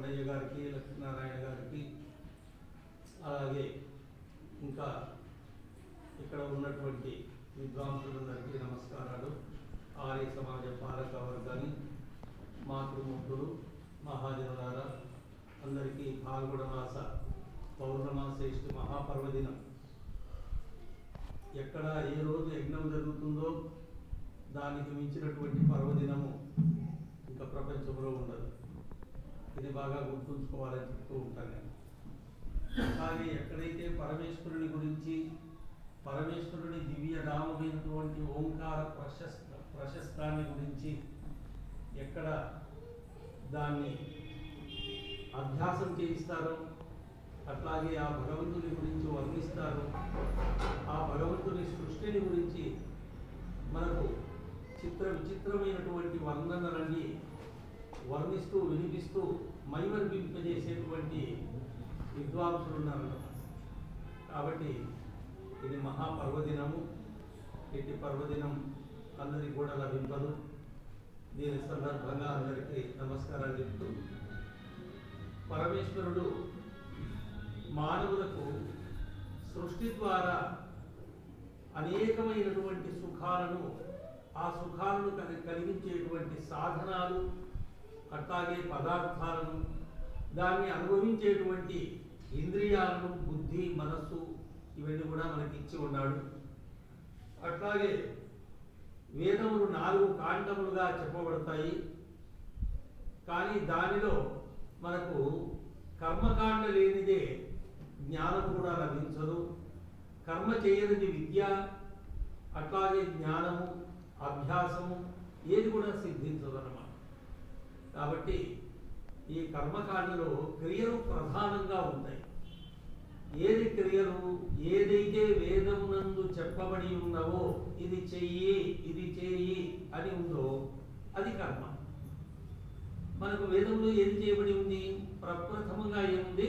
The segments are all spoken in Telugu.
కొండయ్య గారికి, లక్ష్మీనారాయణ గారికి, అలాగే ఇంకా ఇక్కడ ఉన్నటువంటి విద్వాంసులందరికీ నమస్కారాలు. ఆర్య సమాజ పాలక వర్గాన్ని, మాతృమూర్తులు, మహాజనులారా అందరికీ పాల్గొన మాస పౌర్ణమాసేష్టి మహాపర్వదినం. ఎక్కడ ఏ రోజు యజ్ఞం జరుగుతుందో దానికి మించినటువంటి పర్వదినము ఇంకా ప్రపంచంలో ఉండదు. ఇది బాగా గుర్తుంచుకోవాలని చెప్తూ ఉంటాను నేను. కానీ ఎక్కడైతే పరమేశ్వరుని గురించి, పరమేశ్వరుని దివ్య నామమైనటువంటి ఓంకార ప్రశస్తాన్ని గురించి ఎక్కడ దాన్ని అభ్యాసం చేయిస్తారో, అట్లాగే ఆ భగవంతుని గురించి వర్ణిస్తారు, ఆ భగవంతుని సృష్టిని గురించి మనకు విచిత్రమైనటువంటి వర్ణనలన్నీ వర్ణిస్తూ వినిపిస్తూ మైమరిపింపజేసేటువంటి విద్వాంసులు ఉన్నారు. కాబట్టి ఇది మహాపర్వదినము. ఇట్టి పర్వదినం అందరికీ కూడా లభింపదు. దీని సందర్భంగా అందరికీ నమస్కారాలు చెప్తూ, పరమేశ్వరుడు మానవులకు సృష్టి ద్వారా అనేకమైనటువంటి సుఖాలను, ఆ సుఖాలను కలిగించేటువంటి సాధనాలు, అట్లాగే పదార్థాలను, దాన్ని అనుభవించేటువంటి ఇంద్రియాలను, బుద్ధి, మనస్సు, ఇవన్నీ కూడా మనకి ఇచ్చి ఉన్నాడు. అట్లాగే వేదములు 4 కాండములుగా చెప్పబడతాయి. కానీ దానిలో మనకు కర్మకాండ లేనిదే జ్ఞానం కూడా లభించదు. కర్మ చేయనిది విద్య, అట్లాగే జ్ఞానము, అభ్యాసము ఏది కూడా సిద్ధించదు అన్నమాట. కాబట్టి ఈ కర్మకాండలో క్రియలు ప్రధానంగా ఉంటాయి. ఏది క్రియలు, ఏదైతే వేదమునందు చెప్పబడి ఉన్నవో ఇది చెయ్యి, ఇది చేయి అని ఉందో అది కర్మ. మనకు వేదంలో ఏది చేయబడి ఉంది? ప్రప్రథమంగా ఏముంది?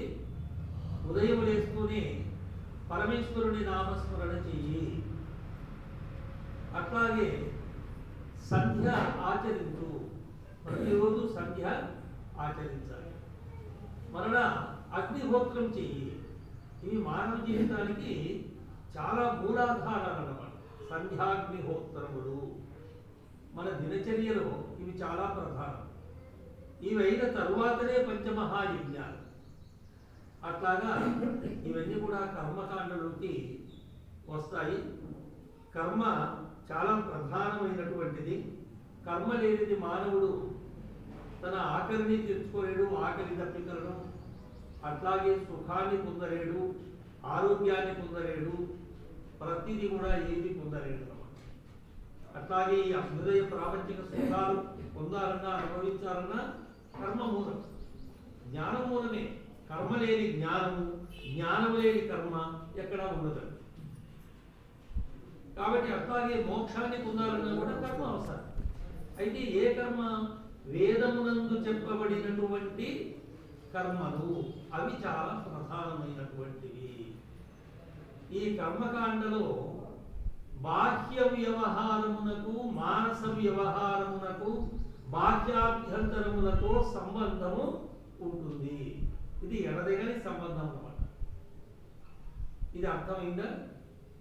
ఉదయం లేస్తూనే పరమేశ్వరుని నామస్మరణ చెయ్యి, అట్లాగే సంధ్య ఆచరించు, ప్రతిరోజు సంధ్య ఆచరించాలి, మరలా అగ్నిహోత్రం చెయ్యి. ఇవి మానవ జీవితానికి చాలా మూలాధారాలు అన్నమాట. సంధ్యాగ్నిహోత్రములు మన దినచర్యలో ఇవి చాలా ప్రధానం. ఇవి అయిన తరువాతనే పంచమహాయజ్ఞాలు. అట్లాగా ఇవన్నీ కూడా కర్మకాండలోకి వస్తాయి. కర్మ చాలా ప్రధానమైనటువంటిది. కర్మ లేనిది మానవుడు తన ఆకలిని తెచ్చుకోలేడు, ఆకలి దప్పికలను, అట్లాగే సుఖాన్ని పొందలేడు, ఆరోగ్యాన్ని పొందలేడు, ప్రతిదీ కూడా ఏది పొందలేడు. అట్లాగే ఈ అభ్యుదయ ప్రాపంచిక సుఖాలు పొందాలన్నా, అనుభవించాలన్నా కర్మ మూలం. జ్ఞానం మూలమే. కర్మ లేని జ్ఞానము, జ్ఞానము లేని కర్మ ఎక్కడా ఉండదు. కాబట్టి అట్లాగే మోక్షాన్ని పొందాలన్నా కూడా కర్మ అవసరం. అయితే ఏ కర్మ? వేదమునందు చెప్పబడినటువంటి కర్మలు, అవి చాలా ప్రధానమైనటువంటివి. ఈ కర్మకాండలో బాహ్య వ్యవహారమునకు, మానస వ్యవహారమునకు, బాహ్యాభ్యంతరములతో సంబంధము ఉంటుంది. ఇది ఎడదగని సంబంధం అన్నమాట. ఇది అర్థమైందా?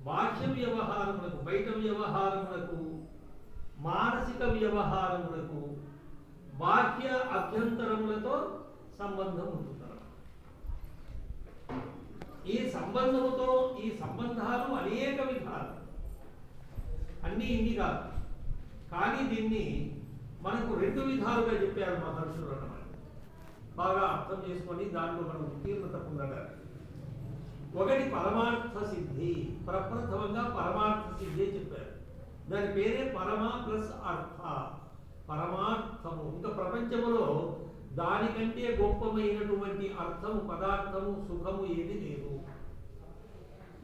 బాహ్య వ్యవహారములకు, బయట వ్యవహారములకు, మానసిక వ్యవహారములకు, బాహ్య అభ్యంతరములతో సంబంధం ఉంటుంది. ఈ సంబంధముతో, ఈ సంబంధాలు అనేక విధాలు, అన్నీ ఇన్ని కాదు. కానీ దీన్ని మనకు 2 విధాలుగా చెప్పారు మహర్షులు అన్నమాట. బాగా అర్థం చేసుకొని దాంట్లో మనం ఉత్తీర్ణత పొందడానికి. ఒకటి పరమార్థ సిద్ధి. ప్రప్రథమంగా పరమార్థ సిద్ధి చెప్పారు. దాని పేరే పరమ ప్లస్ అర్థ. పరమార్థము. ఇంకా ప్రపంచంలో దానికంటే గొప్పమైనటువంటి అర్థము, పదార్థము, సుఖము ఏది లేదు.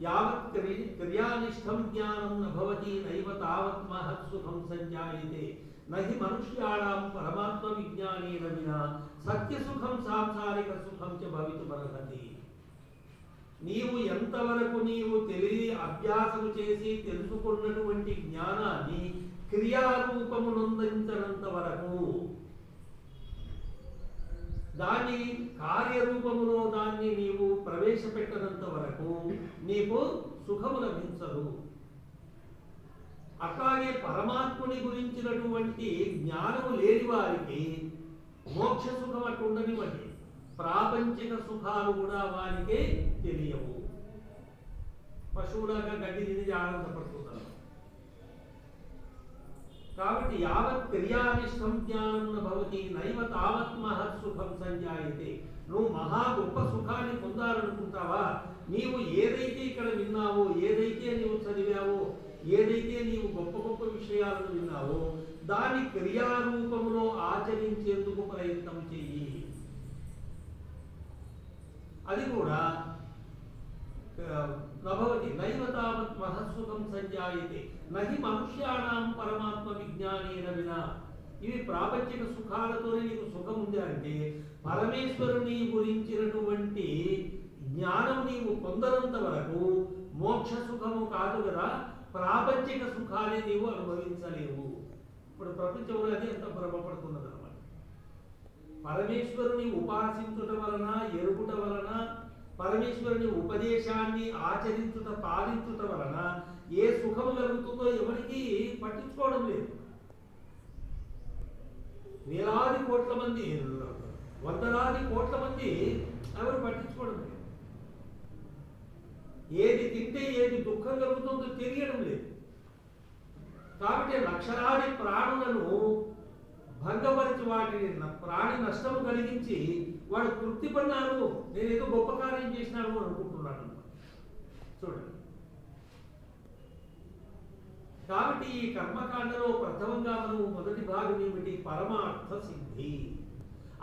యావత్ క్రియానిష్టం జ్ఞానం నభవతి నైవ తావత్ మహత్ సుఖం సంజాయతే నహి మనుష్యాణం పరమాత్మ విజ్ఞానేన వినా సత్య సుఖం సాంసారిక సుఖం చ భవితుమర్హతి. నీవు ఎంతవరకు నీవు అభ్యాసము చేసి తెలుసుకున్నటువంటి జ్ఞానాన్ని క్రియారూపమునందించనంత వరకు దాని కార్యరూపములో దాన్ని నీవు ప్రవేశపెట్టనంత వరకు నీకు సుఖము లభించదు. అట్లాగే పరమాత్ముని గురించినటువంటి జ్ఞానము లేని వారికి మోక్ష సుఖం అటు ఉండనివ్వండి, ప్రాపంచిక సుఖాలు కూడా వారికి తెలియవు. పశువులాగా గడ్డి తిరిగి ఆనందపడుతున్నారు. కాబట్టి యావత్ క్రియానిష్టం జ్ఞానం భవతి నైవ తావత్ మహత్ సుఖం సంజాయతే. నువ్వు మహా గొప్ప సుఖాన్ని పొందాలనుకుంటావా, నీవు ఏదైతే ఇక్కడ విన్నావో, ఏదైతే నీవు చదివావో, ఏదైతే నీవు గొప్ప గొప్ప విషయాలను విన్నావో దాని క్రియారూపంలో ఆచరించేందుకు ప్రయత్నం చెయ్యి. అది కూడా నభవతి నైవ తావత్ మహత్సుఖం సంజాయతే నహి మనుష్యాణం పరమాత్మ విజ్ఞానేన వినా. ఇవి ప్రాపంచిక సుఖాలతోనే నీకు సుఖం ఉంది అంటే పరమేశ్వరుని గురించినటువంటి జ్ఞానం నీవు పొందనంత వరకు మోక్ష సుఖము కాదు కదా, ప్రాపంచిక సుఖాలే నీవు అనుభవించలేవు. ఇప్పుడు ప్రపంచంలో అది ఎంత భ్రమపడుతున్నది అన్నమాట. పరమేశ్వరుని ఉపాసించుట వలన, ఎరుగుట వలన, పరమేశ్వరుని ఉపదేశాన్ని ఆచరించుట, పాలించుట వలన ఏ సుఖము కలుగుతుందో ఎవరికి పట్టించుకోవడం లేదు. వేలాది కోట్ల మంది, వందలాది కోట్ల మంది ఎవరు పట్టించుకోవడం లేదు. ఏది తింటే ఏది దుఃఖం కలుగుతుందో తెలియడం లేదు. కాబట్టి లక్షలాది ప్రాణులను భంగపరిచి వాటిని ప్రాణి నష్టము కలిగించి వాడు తృప్తి పడినాడు, నేనేదో గొప్ప కార్యం చేసినాడు అనుకుంటున్నాడు. చూడండి, కాబట్టి ఈ కర్మకాండలో ప్రథమంగా మనం మొదటి భాగం ఏమిటి? పరమార్థ సిద్ధి.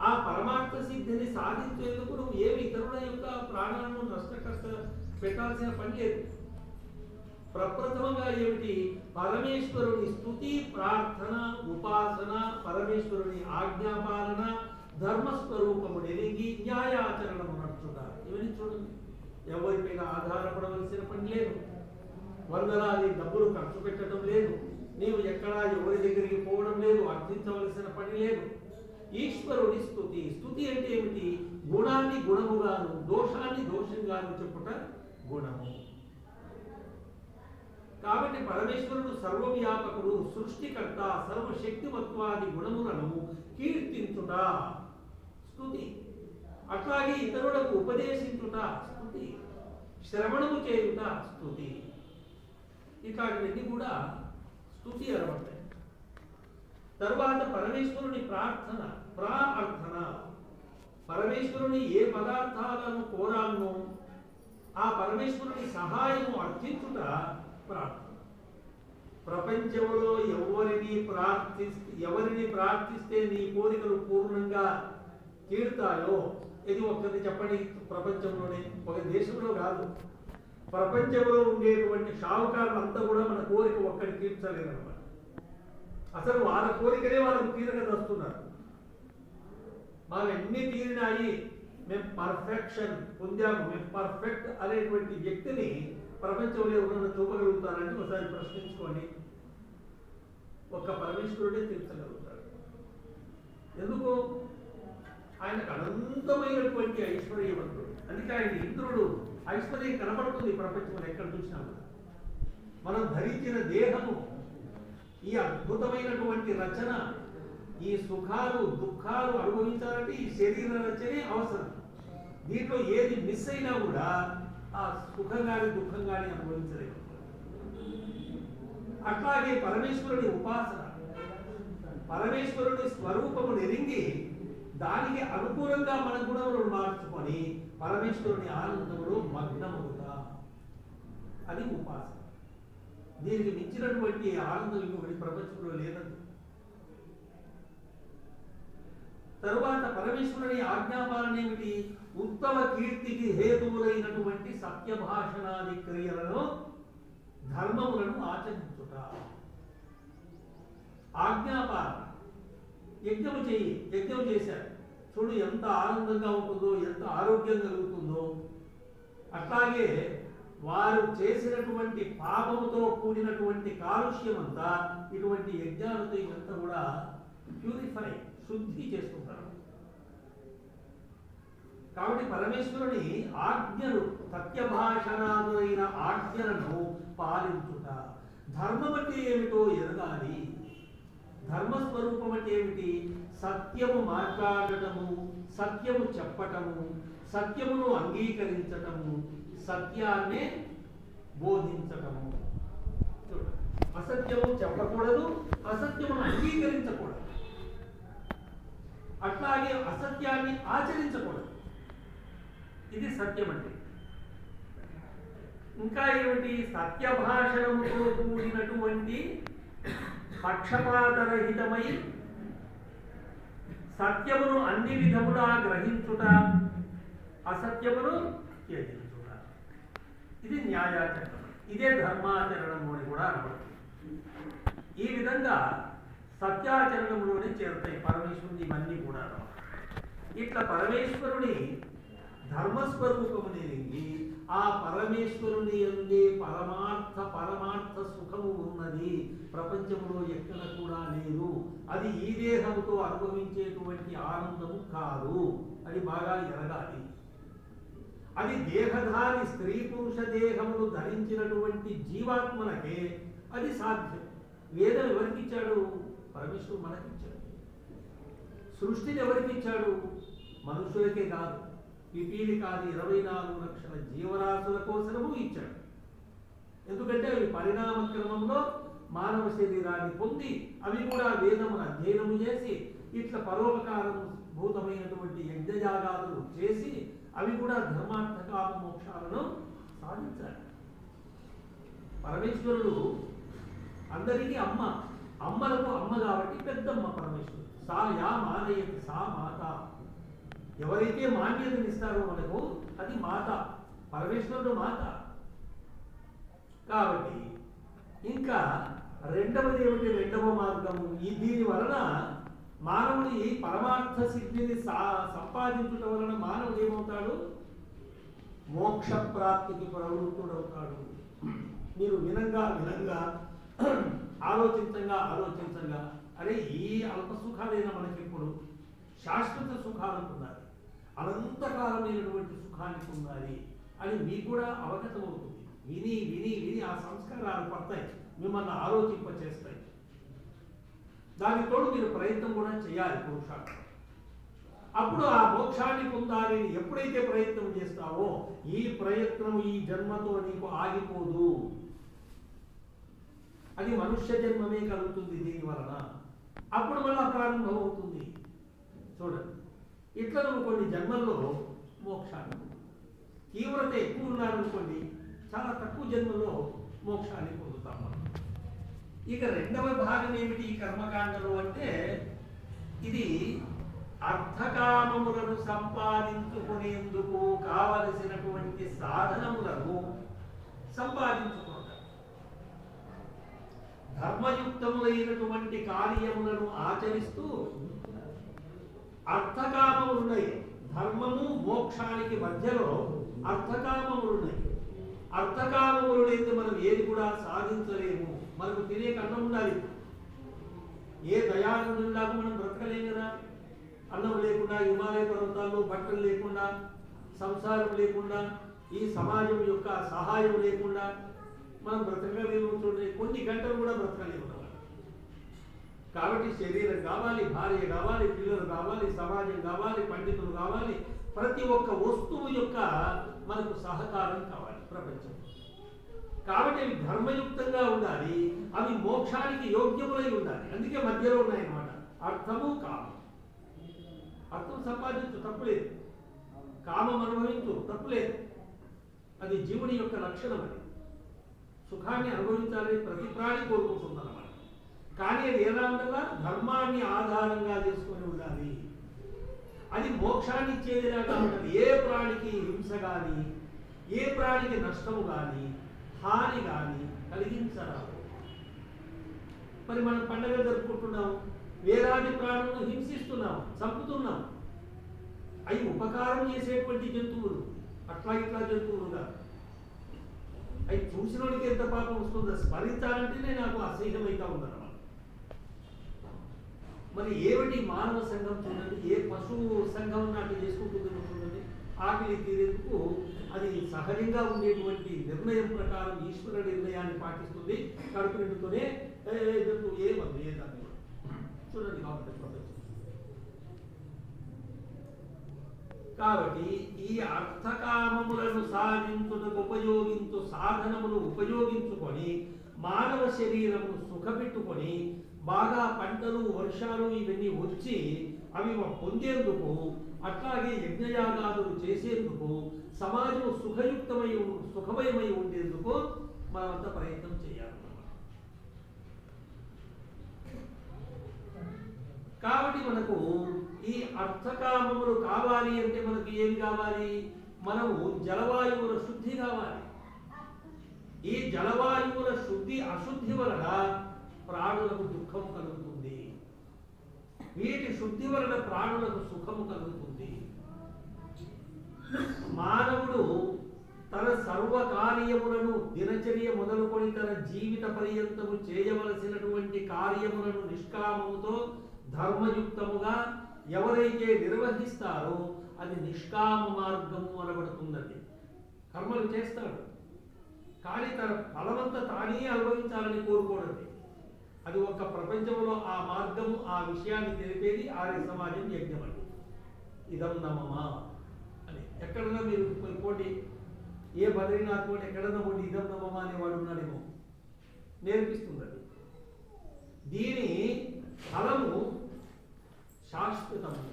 ఆ పరమార్థ సిద్ధిని సాధించేందుకు నువ్వు ఏమి ఇతరుల యొక్క ప్రాణాలను నష్ట పెట్టాల్సిన పని లేదు. ప్రప్రథమంగా ఏమిటి? పరమేశ్వరుని స్తుతి, ప్రార్థన, ఉపాసన, పరమేశ్వరుని ఆజ్ఞాపాలన, ధర్మస్వరూపము నెరిగి న్యాయాచరణము నడుచుట. ఇవన్నీ చూడండి, ఎవరిపైన ఆధారపడవలసిన పని లేదు, వందలాది డబ్బులు ఖర్చు పెట్టడం లేదు, నీవు ఎక్కడా ఎవరి దగ్గరికి పోవడం లేదు, అర్థించవలసిన పని లేదు. ఈశ్వరుని స్తుతి. స్తుతి అంటే ఏమిటి? గుణాన్ని గుణముగాను, దోషాన్ని దోషంగాను చెప్పుట గుణము. కాబట్టి పరమేశ్వరుడు సర్వవ్యాపకుడు, సృష్టికర్త, సర్వశక్తిమత్వాది గుణములను కీర్తించుట స్తుతి. అట్లాగే ఇతరులకు ఉపదేశించుట స్తుతి, శ్రవణము చేయుట స్తుతి. ఇట్లాంటివన్నీ కూడా స్తుతి అనబడతాయి. తరువాత పరమేశ్వరుని ప్రార్థన, ప్రార్థన. పరమేశ్వరుని ఏ పదార్థాలను కోరాలనో ఆ పరమేశ్వరుని సహాయము అర్థించుట ప్రార్థన. ప్రపంచంలో ఎవరిని ప్రార్థిస్తే నీ కోరికలు పూర్ణంగా తీరుతాయో, ఇది ఒక్కటి చెప్పండి. ప్రపంచంలోనే, ఒక దేశంలో కాదు, ప్రపంచంలో ఉండేటువంటి షావుకారులు అంతా కూడా మన కోరిక ఒక్కటి తీర్చలేరు అన్నమాట. అసలు వాళ్ళ కోరికనే వాళ్ళకు తీరక వస్తున్నారు. వాళ్ళు ఎన్ని తీరినాయి, మేము పర్ఫెక్షన్ పొందాము, మేము పర్ఫెక్ట్ అనేటువంటి వ్యక్తిని ప్రపంచంలో ఎవరైనా చూపగలుగుతారంటే ఒకసారి ప్రశ్నించుకోండి. ఒక్క పరమేశ్వరుడే తీర్చగలుగుతాడు. ఎందుకు? ఆయనకు అనంతమైనటువంటి ఐశ్వర్యవంతుడు. అందుకే ఆయన ఇంద్రుడు. ఐశ్వర్యం కనబడుతుంది ప్రపంచంలో ఎక్కడ చూసినా. మనం ధరించిన దేహము, ఈ అద్భుతమైనటువంటి రచన, ఈ సుఖాలు దుఃఖాలు అనుభవించాలంటే ఈ శరీర రచనే అవసరం. దీంట్లో ఏది మిస్ అయినా కూడా ఆ సుఖం కానీ దుఃఖం కానీ అనుభవించలేదు. అట్లాగే పరమేశ్వరుని ఉపాసన, పరమేశ్వరుని స్వరూపము నెరింగి దానికి అనుకూలంగా మన గుణములను మార్చుకొని పరమేశ్వరుని ఆనందములో మగ్నమవుతా, అది ఉపాసన. దీనికి మించినటువంటి ఆనందం ఇంకొకటి ప్రపంచంలో లేదండి. తరువాత పరమేశ్వరుని ఆజ్ఞాపాలన ఏమిటి? ఉత్తమ కీర్తికి హేతువులైనటువంటి సత్యభాషణాది క్రియలను, ధర్మములను ఆచరించుట. ఆజ్ఞాపాలన. యజ్ఞము చేయి, యజ్ఞం చేశారు చూడు ఎంత ఆనందంగా ఉంటుందో, ఎంత ఆరోగ్యం కలుగుతుందో. అట్లాగే వారు చేసినటువంటి పాపముతో కూడినటువంటి కాలుష్యం అంతా ఇటువంటి యజ్ఞాలతో ఇదంతా కూడా ప్యూరిఫై, శుద్ధి చేసుకుంటారు. కాబట్టి పరమేశ్వరుని ఆజ్ఞలు, సత్యభాషణాదులైన ఆజ్ఞలను పాలించుట. ధర్మం అంటే ఏమిటో ఎరగాలి. ధర్మస్వరూపం అంటే ఏమిటి? సత్యము మాట్లాడటము, సత్యము చెప్పటము, సత్యమును అంగీకరించటము, సత్యాన్నే బోధించటము. అసత్యము చెప్పకూడదు, అసత్యమును అంగీకరించకూడదు, అట్లాగే అసత్యాన్ని ఆచరించకూడదు. ఇది సత్యం అంటే. ఇంకా ఏమిటి? సత్యభాషణముతో కూడినటువంటి పక్షపాతరహితమై సత్యమును అన్ని విధములా గ్రహించుట, అసత్యమును త్యజించుట. ఇది న్యాయాచరణం. ఇదే ధర్మాచరణము అని కూడా అనబడుతుంది. ఈ విధంగా సత్యాచరణంలోనే చేరుతాయి పరమేశ్వరుని ఇవన్నీ కూడా. ఇట్లా పరమేశ్వరుని ధర్మస్వరూపముని లింగి ఆ పరమేశ్వరుని యందే పరమార్థ సుఖము ఉన్నది, ప్రపంచంలో ఎక్కడ కూడా లేదు. అది ఈ దేహముతో అనుభవించేటువంటి ఆనందము కాదు. అది బాగా ఎరగాలి. అది దేహధారి స్త్రీ పురుష దేహములు ధరించినటువంటి జీవాత్మలకే అది సాధ్యం. వేదం ఎవరికి ఇచ్చాడు? పరమేశ్వరుడు మనకిచ్చాడు. సృష్టిని ఎవరికి ఇచ్చాడు? మనుషులకే కాదు, పిపీలి కాదు 24 లక్షల జీవరాశుల కోసము ఇచ్చాడు. ఎందుకంటే అవి పరిణామ క్రమంలో మానవ శరీరాన్ని పొంది అవి కూడా వేదమును అధ్యయనము చేసి ఇట్లా పరోపకారం భూతమైనటువంటి యజ్ఞయాగాదులు చేసి అవి కూడా ధర్మార్థ కామ మోక్షాలను సాధించాలి. పరమేశ్వరుడు అందరికీ అమ్మ, అమ్మలకు అమ్మ కాబట్టి పెద్దమ్మ పరమేశ్వరుడు. సా యా మానయతి సా మాత. ఎవరైతే మాన్యతనిస్తారో మనకు అది మాత, పరమేశ్వరుడు మాత. కాబట్టి ఇంకా రెండవది ఏమిటి? రెండవ మార్గము. దీని వలన మానవుడి పరమార్థ సిద్ధిని సంపాదించడం వలన మానవుడు ఏమవుతాడు? మోక్ష ప్రాప్తికి ప్రవృత్తుడవుతాడు. మీరు వినంగా వినంగా ఆలోచించంగా అరే ఈ అల్ప సుఖాలైనా మనకెప్పుడు శాశ్వత సుఖాలు పొందాలి, అనంతకాలమైనటువంటి సుఖాన్ని పొందాలి అని మీకు కూడా అవగతం అవుతుంది. విని విని విని ఆ సంస్కారాలు పడతాయి, మిమ్మల్ని ఆలోచింపచేస్తాయి. దానికి తోడు మీరు ప్రయత్నం కూడా చేయాలి, పురుషార్థం. అప్పుడు ఆ మోక్షాన్ని పొందాలి. ఎప్పుడైతే ప్రయత్నం చేస్తావో ఈ ప్రయత్నం ఈ జన్మతో నీకు ఆగిపోదు. అది మనుష్య జన్మమే కలుగుతుంది దీని వలన. అప్పుడు మళ్ళా ప్రారంభం అవుతుంది. చూడండి, ఇట్లా నువ్వు కొన్ని జన్మల్లో మోక్షాన్ని, తీవ్రత ఎక్కువ ఉన్నారనుకోండి చాలా తక్కువ జన్మలో మోక్షాన్ని పొందుతాం మనం. ఇక రెండవ భాగం ఏమిటి ఈ కర్మకాండలో అంటే, ఇది అర్థకామములను సంపాదించుకునేందుకు కావలసినటువంటి సాధనములను సంపాదించుకుంటారు. ధర్మయుక్తములైనటువంటి కార్యములను ఆచరిస్తూ అర్థకామములు ఉన్నాయి. ధర్మము మోక్షానికి మధ్యలో అర్థకామములు ఉన్నాయి. అర్థకామములు లేని మనం ఏది కూడా సాధించలేము. మనకు తినే అన్నం ఉండాలి. ఏ దయానందులాగా మనం బ్రతకలేం కదా. అన్నం లేకుండా, హిమాలయ పర్వతాల్లో బట్టలు లేకుండా, సంసారం లేకుండా, ఈ సమాజం యొక్క సహాయం లేకుండా మనం బ్రతకలేము. చూడండి, కొన్ని గంటలు కూడా బ్రతకలేము. కాబట్టి శరీరం కావాలి, భార్య కావాలి, పిల్లలు కావాలి, సమాజం కావాలి, పండితులు కావాలి, ప్రతి ఒక్క వస్తువు యొక్క మనకు సహకారం కావాలి ప్రపంచం. కాబట్టి అవి ధర్మయుక్తంగా ఉండాలి, అవి మోక్షానికి యోగ్యములై ఉండాలి. అందుకే మధ్యలో ఉన్నాయన్నమాట అర్థము కామం. అర్థం సంపాదించు తప్పులేదు, కామం అనుభవించు తప్పులేదు. అది జీవుని యొక్క లక్షణం. అది సుఖాన్ని అనుభవించాలని ప్రతి ప్రాణి కోరుకుంటుందన్నమాట. కానీ అది ఎలా ఉండాలా? ధర్మాన్ని ఆధారంగా చేసుకొని ఉండాలి. అది మోక్షాన్ని ఇచ్చేదిలాగా ఉండాలి. ఏ ప్రాణికి హింస కానీ, ఏ ప్రాణికి నష్టము కానీ, హాని కానీ కలిగించరాదు. మరి మనం పండుగలు జరుపుకుంటున్నాం, వేలాది ప్రాణులను హింసిస్తున్నాం, చంపుతున్నాం. అవి ఉపకారం చేసేటువంటి జంతువులు, అట్లా ఇట్లా జంతువులుగా. అవి చూసినోడికి ఎంత పాపం వస్తుందో స్మరించాలంటేనే నాకు అసహ్యమైతా ఉందన్నమాట. మరి ఏమిటి మానవ సంఘం చూడండి, ఏ పశువు సంఘం నాటి చేసుకుంటుందో చూడండి. ఆకలి తీరేందుకు అది సహజంగా ఉండేటువంటి నిర్ణయం ప్రకారం ఈశ్వర నిర్ణయాన్ని పాటిస్తుంది. కడుపు నిండుతూనే ఏమది ఏదాన్ని చూడండి కాబట్టి ప్రపంచం. కాబట్టి ఈ అర్థకామములను సాధించుటకు ఉపయోగించు సాధనములు ఉపయోగించుకొని మానవ శరీరమును సుఖపెట్టుకొని బాగా పంటలు వర్షాలు ఇవన్నీ వచ్చి అవి పొందేందుకు, అట్లాగే యజ్ఞయాగాదులు చేసేందుకు, సమాజం సుఖమయమై ఉండేందుకు మనంతా ప్రయత్నం చేయాలి. కాబట్టి మనకు ఈ అర్థకామములు కావాలి అంటే మనకు ఏమి కావాలి? మనము జలవాయువుల శుద్ధి కావాలి. ఈ జలవాయువుల శుద్ధి అశుద్ధి వలన ప్రాణులకు దుఃఖం కలుగుతుంది. వీటి శుద్ధి వలన ప్రాణులకు సుఖము కలుగుతుంది. మానవుడు తన సర్వకార్యములను దినచర్య మొదలుకొని తన జీవిత పర్యంతము చేయవలసినటువంటి కార్యములను నిష్కామముతో ధర్మయుక్తముగా ఎవరైతే నిర్వహిస్తారో అది నిష్కామ మార్గము అనబడుతున్నది. కర్మలు చేస్తాడు కానీ తన ఫలమంతా తానే అనుభవించాలని కోరుకోవడం. అది ఒక ప్రపంచంలో ఆ మార్గము, ఆ విషయాన్ని తెలిపేది ఆర్య సమాజం యజ్ఞం అండి. ఇదం నమమా అని ఎక్కడన్నా మీరు పోటీ, ఏ బద్రీనాథ్ పోటీ ఎక్కడన్నా పోటీ ఇదం నమమా అనేవాడు ఉన్నాడేమో, నేర్పిస్తుంది. అది దీని ఫలము శాశ్వతము,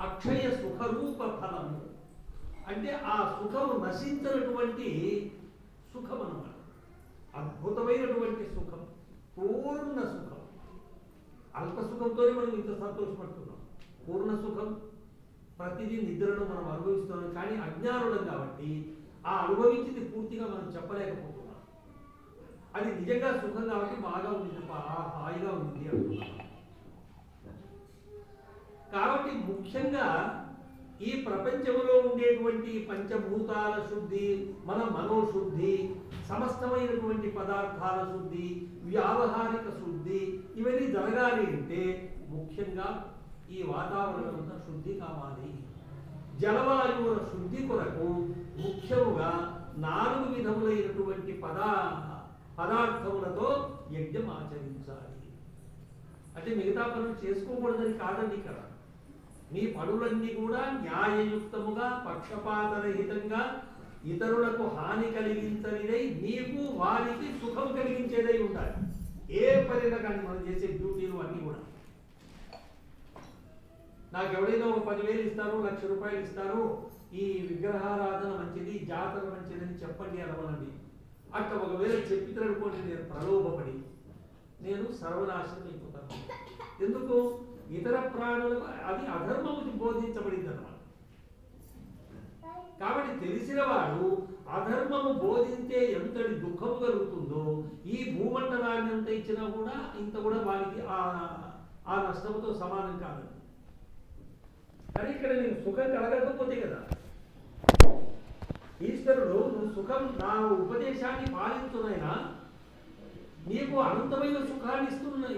అక్షయ సుఖరూప ఫలము. అంటే ఆ సుఖము నశించినటువంటి సుఖం అన్నమాట. అద్భుతమైనటువంటి సుఖం, పూర్ణ సుఖం. అల్ప సుఖంతోనే మనం ఇంత సంతోషపడుతున్నాం. పూర్ణ సుఖం ప్రతిదీ నిద్రలో మనం అనుభవిస్తున్నాం. కానీ అజ్ఞానులం కాబట్టి ఆ అనుభవించింది పూర్తిగా మనం చెప్పలేకపోతున్నాం. అది నిజంగా సుఖం కాబట్టి బాగా ఉంది, హాయిగా ఉంది అంటున్నాం. కాబట్టి ముఖ్యంగా ఈ ప్రపంచంలో ఉండేటువంటి పంచభూతాల శుద్ధి, మన మనోశుద్ధి, సమస్తమైనటువంటి పదార్థాల శుద్ధి, వ్యావహారిక శుద్ధి, ఇవన్నీ జరగాలి అంటే ముఖ్యంగా ఈ వాతావరణం అంతా శుద్ధి కావాలి. జలవాయువుల శుద్ధి కొరకు ముఖ్యముగా 4 విధములైనటువంటి పదార్థములతో యజ్ఞం ఆచరించాలి. అంటే మిగతా పనులు చేసుకోకూడదని కాదండి. ఇక్కడ మీ పనులన్నీ కూడా న్యాయయుక్తముగా, పక్షపాతరహితంగా, ఇతరులకు హాని కలిగించనిదై, నీకు వారికి సుఖం కలిగించేదై ఉండాలి. ఏ పనిలో కానీ మనం చేసే డ్యూటీలు అన్నీ కూడా. నాకు ఎవడైనా ఒక 10,000 ఇస్తారు, 1,00,000 రూపాయలు ఇస్తారు, ఈ విగ్రహారాధన మంచిది, జాతర మంచిదని చెప్పండి అనమనండి. అట్లా ఒకవేళ చెప్పితనుకోండి, నేను ప్రలోభపడి నేను సర్వనాశనం అయిపోతాను. ఎందుకు? ఇతర ప్రాణులకు అది అధర్మము బోధించబడింది అన్నమాట. కాబట్టి తెలిసిన వాడు అధర్మము బోధించే ఎంతటి దుఃఖము కలుగుతుందో, ఈ భూమండలాన్ని ఎంత ఇచ్చినా కూడా ఇంత కూడా వారికి ఆ నష్టంతో సమానం కాదు. కానీ ఇక్కడ నేను సుఖం కలగకపోతే కదా ఈశ్వరుడు, నువ్వు సుఖం నా ఉపదేశాన్ని పాలించునైనా నీకు అనంతమైన సుఖాన్ని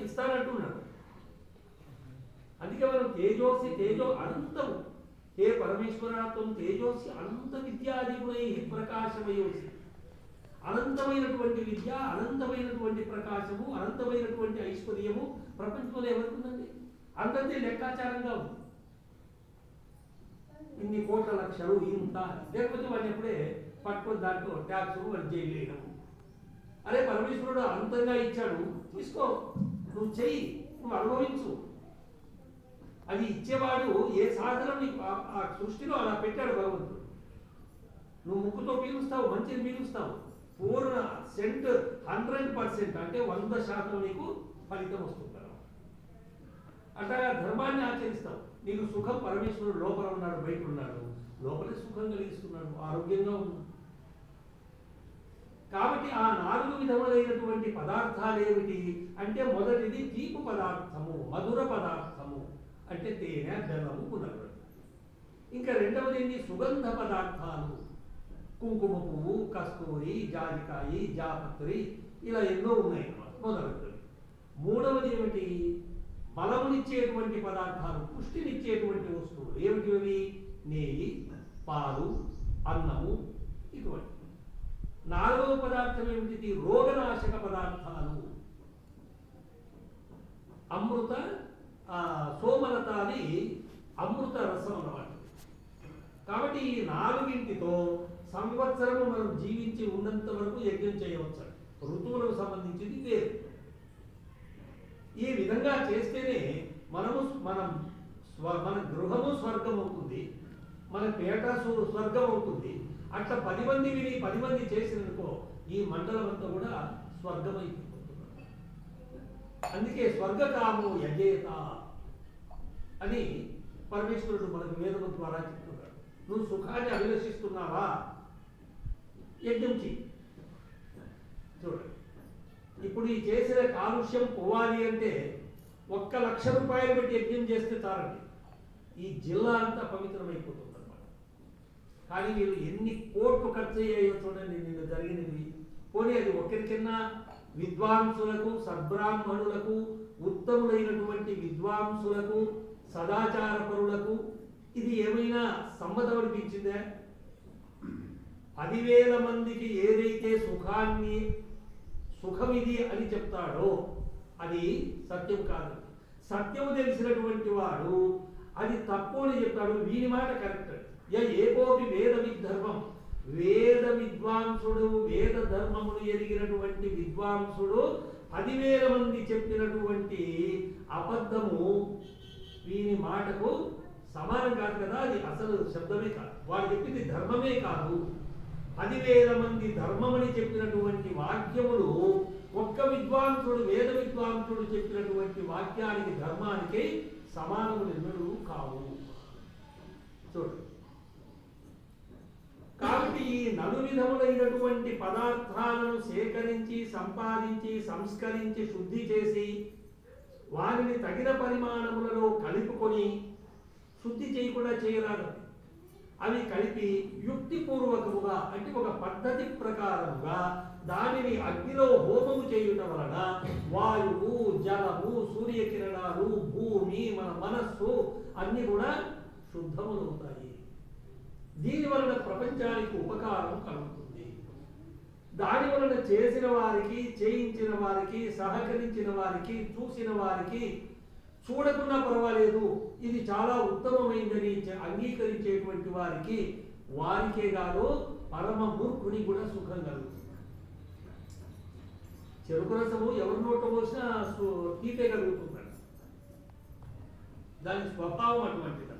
ఇస్తానంటున్నాడు. అందుకే మనం తేజో అనంతము, హే పరమేశ్వరాత్వం తేజోసి అనంత విద్యాదిగుణై ప్రకాశమయోసి. అనంతమైనటువంటి విద్య, అనంతమైనటువంటి ప్రకాశము, అనంతమైనటువంటి ఐశ్వర్యము ప్రపంచంలో ఎవరికి ఉందండి? అందరికీ లెక్కాచారంగా ఉంది. ఇన్ని కోట్ల లక్షలు ఇంత, లేకపోతే వాడిని ఎప్పుడే పట్టుకొని దాంట్లో ట్యాక్స్ వాడు జైలు వేయడం. అరే పరమేశ్వరుడు అనంతంగా ఇచ్చాడు, తీసుకో, నువ్వు చెయ్యి, నువ్వు అనుభవించు. అది ఇచ్చేవాడు ఏ సాధనం ఆ సృష్టిలో అలా పెట్టాడు భగవంతుడు. నువ్వు ముక్కుతో పీలుస్తావు, మంచిని పీలుస్తావు, పూర్ణ 100% అంటే 100% నీకు ఫలితం వస్తుంది. అట్లా ధర్మాన్ని ఆచరిస్తావు, నీకు సుఖం పరమేశ్వరుడు లోపల ఉన్నాడు, బయట ఉన్నాడు, లోపలే సుఖం కలిగిస్తున్నాడు, ఆరోగ్యంగా ఉన్నాడు. కాబట్టి ఆ 4 విధములైనటువంటి పదార్థాలు ఏమిటి అంటే, మొదటిది తీపి పదార్థము, మధుర పదార్థము అంటే తేనె, బెల్లము, పునరు. ఇంకా రెండవది ఏంటి? సుగంధ పదార్థాలు, కుంకుమ పువ్వు, కస్తూరి, జాజికాయి, జాపత్రి, ఇలా ఎన్నో ఉన్నాయి మొదలవుతుంది. మూడవది ఏమిటి? బలమునిచ్చేటువంటి పదార్థాలు, పుష్టినిచ్చేటువంటి వస్తువులు. ఏమిటి అవి? నెయ్యి, పాలు, అన్నము ఇటువంటి. నాలుగవ పదార్థం ఏమిటి? రోగనాశక పదార్థాలు. అమృత సోమలతాది అమృత రసం అన్నమాట. కాబట్టి ఈ నాలుగింటితో సంవత్సరము మనం జీవించి ఉన్నంత వరకు యజ్ఞం చేయవచ్చు. ఋతువులకు సంబంధించింది వేరు. ఈ విధంగా చేస్తేనే మన గృహము స్వర్గం అవుతుంది, మన పేట స్వర్గం అవుతుంది. అట్లా 10 మంది విని 10 మంది చేసిననుకో ఈ మండలం అంతా కూడా స్వర్గం అయిపోతుంది. అందుకే స్వర్గకాము యజేత అని పరమేశ్వరుడు మనకు వేదము ద్వారా చెప్తున్నాడు. నువ్వు సుఖాన్ని అభిలషిస్తున్నావా? యజ్ఞం చెయ్యి. చూడండి, ఇప్పుడు ఈ చేసిన కాలుష్యం పోవాలి అంటే 1,00,000 రూపాయలు పెట్టి యజ్ఞం చేస్తే చాలండి, ఈ జిల్లా అంతా పవిత్రమైపోతుంది అన్నమాట. కానీ మీరు ఎన్ని కోట్లు ఖర్చు అయ్యాయో చూడండి నిన్న జరిగినవి. పోనీ అది ఒకరికన్నా విద్వాంసులకు, సద్బ్రాహ్మణులకు, ఉత్తములైనటువంటి విద్వాంసులకు, సదాచార పరులకు ఇది ఏమైనా సమ్మతం అనిపించిందా? 10,000 మందికి ఏదైతే సుఖమిది అని చెప్తాడో అది సత్యం కాదు. సత్యం తెలిసినటువంటి వాడు అది తప్పు అని చెప్తాడు. వీని మాట కరెక్ట్. ఏకోపి వేద విద్ధర్మం, వేద విద్వాంసుడు, వేద ధర్మమును ఎరిగినటువంటి విద్వాంసుడు 10,000 మంది చెప్పినటువంటి అబద్ధము వీని మాటకు సమానం కాదు కదా. అది అసలు శబ్దమే కాదు, వాడు చెప్పింది ధర్మమే కాదు. 10,000 మంది ధర్మమని చెప్పినటువంటి వాక్యములు ఒక్క విద్వాంసుడు, వేద విద్వాంసుడు చెప్పినటువంటి వాక్యానికి, ధర్మానికి సమానములు ఎన్నడూ కావు. చూడు, కాబట్టి ఈ 4 విధములైనటువంటి పదార్థాలను సేకరించి, సంపాదించి, సంస్కరించి, శుద్ధి చేసి వారిని తగిన పరిమాణములలో కలుపుకొని, శుద్ధి చేయకుండా చేయరాదు, అవి కలిపి యుక్తిపూర్వకముగా అంటే ఒక పద్ధతి ప్రకారముగా దానిని అగ్నిలో హోమము చేయుట వలన వాయువు, జలము, సూర్యకిరణాలు, భూమి, మన మనస్సు అన్ని కూడా శుద్ధములవుతాయి. దీని వలన ప్రపంచానికి ఉపకారం కలుగుతుంది. దాని వలన చేసిన వారికి, చేయించిన వారికి, సహకరించిన వారికి, చూసిన వారికి, చూడకుండా పర్వాలేదు ఇది చాలా ఉత్తమమైందని అంగీకరించేటువంటి వారికే కాదు పరమ మూర్ఖుని కూడా సుఖం కలుగుతుంది. చెరుకు రసము ఎవరి నోట పోసినా తీపే కలుగుతుందండి. దాని స్వభావం అటువంటిది.